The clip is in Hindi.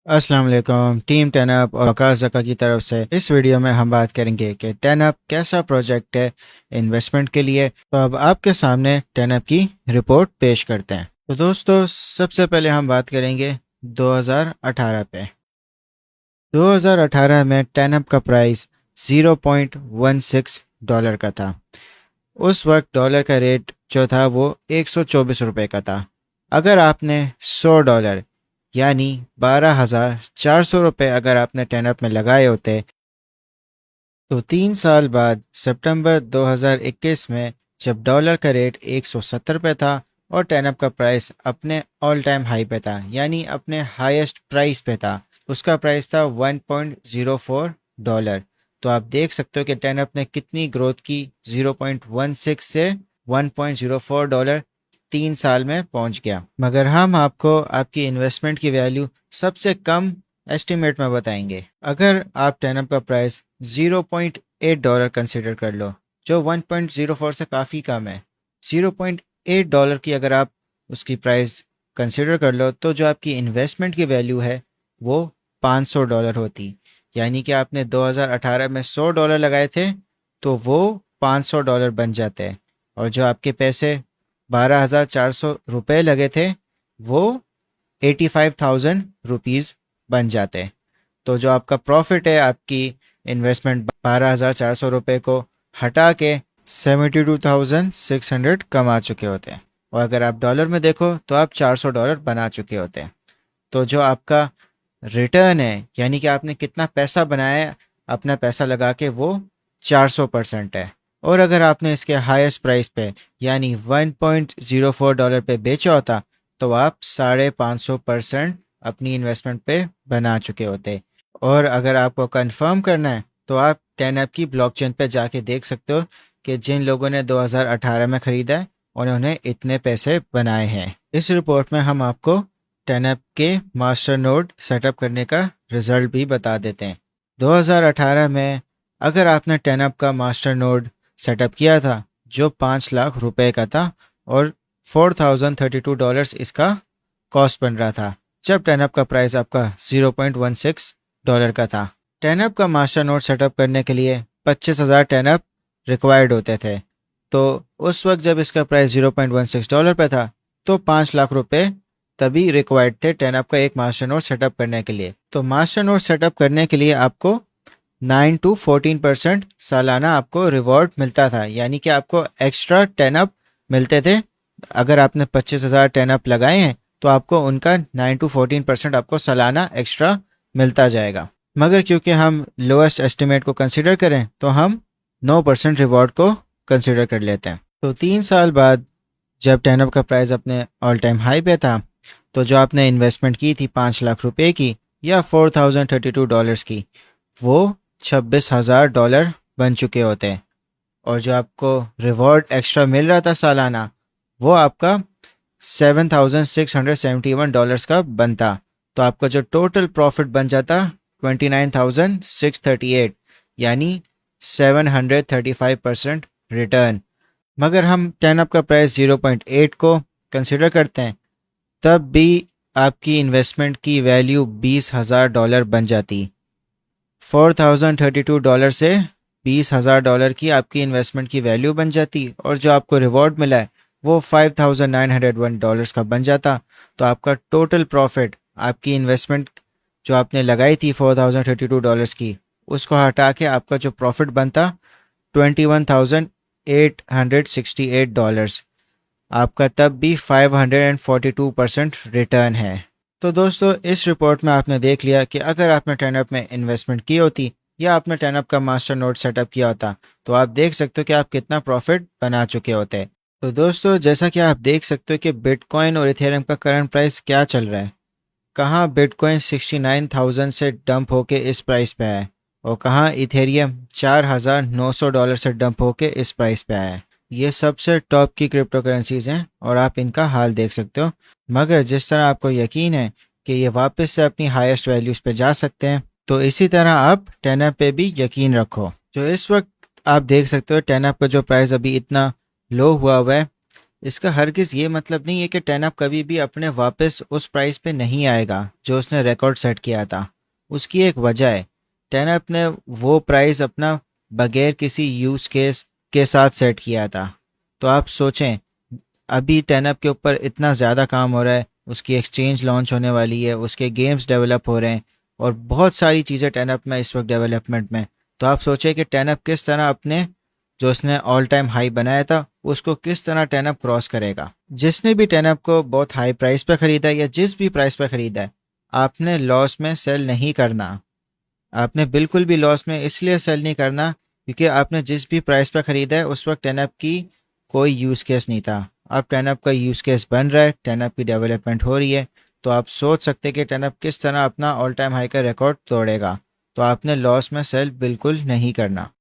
अस्सलाम वालेकुम टीम टेनअप और वकास ज़का की तरफ से इस वीडियो में हम बात करेंगे कि टेनअप कैसा प्रोजेक्ट है इन्वेस्टमेंट के लिए। तो अब आपके सामने टेनअप की रिपोर्ट पेश करते हैं। तो दोस्तों सबसे पहले हम बात करेंगे 2018 पे। 2018 में टेनअप का प्राइस 0.16 डॉलर का था। उस वक्त डॉलर का रेट जो था वो 124 रुपये का था। अगर आपने $100 यानी 12,400 रुपये अगर आपने टेनअप में लगाए होते तो 3 साल बाद सितंबर 2021 में जब डॉलर का रेट 170 पे था और टेनअप का प्राइस अपने ऑल टाइम हाई पे था यानी अपने हाईएस्ट प्राइस पे था, उसका प्राइस था $1.04। तो आप देख सकते हो कि टेनअप ने कितनी ग्रोथ की, 0.16 से $1.04 3 साल में पहुंच गया। मगर हम आपको आपकी इन्वेस्टमेंट की वैल्यू सबसे कम एस्टिमेट में बताएंगे। अगर आप टेनअप का प्राइस $0.8 कंसिडर कर लो, जो 1.04 से काफ़ी कम है। $0.8 की अगर आप उसकी प्राइस कंसिडर कर लो तो जो आपकी इन्वेस्टमेंट की वैल्यू है वो $500 होती। यानी कि आपने 2018 में $100 लगाए थे तो वो $500 बन जाते हैं, और जो आपके पैसे 12,400 रुपये लगे थे वो 85,000 रुपीज़ बन जाते। तो जो आपका प्रॉफिट है आपकी इन्वेस्टमेंट 12,400 रुपये को हटा के 72,600 कमा चुके होते हैं, और अगर आप डॉलर में देखो तो आप $400 बना चुके होते हैं। तो जो आपका रिटर्न है यानी कि आपने कितना पैसा बनाया है अपना पैसा लगा के, वो 400% है। और अगर आपने इसके हाईएस्ट प्राइस पे यानी $1.04 पे बेचा होता तो आप 550% अपनी इन्वेस्टमेंट पे बना चुके होते। और अगर आपको कंफर्म करना है तो आप टेनअप की ब्लॉकचेन पे जाके देख सकते हो कि जिन लोगों ने 2018 में ख़रीदा है उन्होंने इतने पैसे बनाए हैं। इस रिपोर्ट में हम आपको टेनअप के मास्टर नोड सेटअप करने का रिजल्ट भी बता देते हैं। 2018 में अगर आपने टेनअप का मास्टर नोड सेटअप किया था जो 5 लाख रुपए का था और $4,032 इसका कॉस्ट बन रहा था, जब टेनअप का प्राइस आपका $0.16 का था। टेनअप का मास्टर नोड सेटअप करने के लिए 25,000 टेनअप रिक्वायर्ड होते थे। तो उस वक्त जब इसका प्राइस $0.16 पे था तो 5 लाख रुपए तभी रिक्वायर्ड थे टेनअप का एक मास्टर नोड सेटअप करने के लिए। तो मास्टर नोड सेटअप करने के लिए आपको 9 to 14% सालाना आपको रिवॉर्ड मिलता था, यानी कि आपको एक्स्ट्रा टेनअप मिलते थे। अगर आपने 25,000 टेनअप लगाए हैं तो आपको उनका 9 to 14% आपको सालाना एक्स्ट्रा मिलता जाएगा। मगर क्योंकि हम लोएस्ट एस्टिमेट को कंसिडर करें तो हम 9% रिवॉर्ड को कंसिडर कर लेते हैं। तो 3 साल बाद जब टेनअप का प्राइस अपने ऑल टाइम हाई पे था तो जो आपने इन्वेस्टमेंट की थी 5 लाख रुपए की या $4,032 की, वो $26,000 बन चुके होते हैं। और जो आपको रिवॉर्ड एक्स्ट्रा मिल रहा था सालाना वो आपका $7,671 का बनता। तो आपका जो टोटल प्रॉफिट बन जाता 29,638, यानी 735% रिटर्न। मगर हम टेनअप का प्राइस 0.8 को कंसिडर करते हैं तब भी आपकी इन्वेस्टमेंट की वैल्यू $20,000 बन जाती। $4,032 से $20,000 की आपकी इन्वेस्टमेंट की वैल्यू बन जाती, और जो आपको रिवॉर्ड मिला है वो $5,901 का बन जाता। तो आपका टोटल प्रॉफिट आपकी इन्वेस्टमेंट जो आपने लगाई थी $4,032 की, उसको हटा के आपका जो प्रॉफिट बनता $21,868। आपका तब भी 542% रिटर्न है। तो दोस्तों इस रिपोर्ट में आपने देख लिया कि अगर आपने टेनअप में इन्वेस्टमेंट की होती या आपने टेनअप का मास्टर नोड सेटअप किया होता तो आप देख सकते हो कि आप कितना प्रॉफिट बना चुके होते। तो दोस्तों जैसा कि आप देख सकते हो कि बिटकॉइन और इथेरियम का करंट प्राइस क्या चल रहा है। कहाँ बिटकॉइन 69,000 से डंप होके इस प्राइस पे आया है, और कहाँ इथेरियम $4,900 से डंप होके इस प्राइस पे आया है। ये सबसे टॉप की क्रिप्टो करेंसीज हैं और आप इनका हाल देख सकते हो। मगर जिस तरह आपको यकीन है कि ये वापस से अपनी हाईएस्ट वैल्यूज़ पे जा सकते हैं, तो इसी तरह आप टेनअप पे भी यकीन रखो। जो इस वक्त आप देख सकते हो टेनअप का जो प्राइस अभी इतना लो हुआ हुआ है, इसका हरगिज़ ये मतलब नहीं है कि टेन अप कभी भी अपने वापस उस प्राइस पे नहीं आएगा जो उसने रिकॉर्ड सेट किया था। उसकी एक वजह है। टेन अप ने वो प्राइस अपना बगैर किसी यूज़ केस के साथ सेट किया था। तो आप सोचें, अभी टेन अप के ऊपर इतना ज़्यादा काम हो रहा है, उसकी एक्सचेंज लॉन्च होने वाली है, उसके गेम्स डेवलप हो रहे हैं और बहुत सारी चीज़ें टेन अप में इस वक्त डेवलपमेंट में। तो आप सोचें कि टेन अप किस तरह अपने जो उसने ऑल टाइम हाई बनाया था उसको किस तरह टेन अप क्रॉस करेगा। जिसने भी टेन अप को बहुत हाई प्राइस पे ख़रीदा है या जिस भी प्राइस पे ख़रीदा है, आपने लॉस में सेल नहीं करना। आपने बिल्कुल भी लॉस में इसलिए सेल नहीं करना क्योंकि आपने जिस भी प्राइस पे ख़रीदा है उस वक्त टेन अप की कोई यूज़ केस नहीं था। अब टेन अप का यूज़ केस बन रहा है, टेन अप की डेवलपमेंट हो रही है। तो आप सोच सकते हैं कि टेन अप किस तरह अपना ऑल टाइम हाई का रिकॉर्ड तोड़ेगा। तो आपने लॉस में सेल बिल्कुल नहीं करना।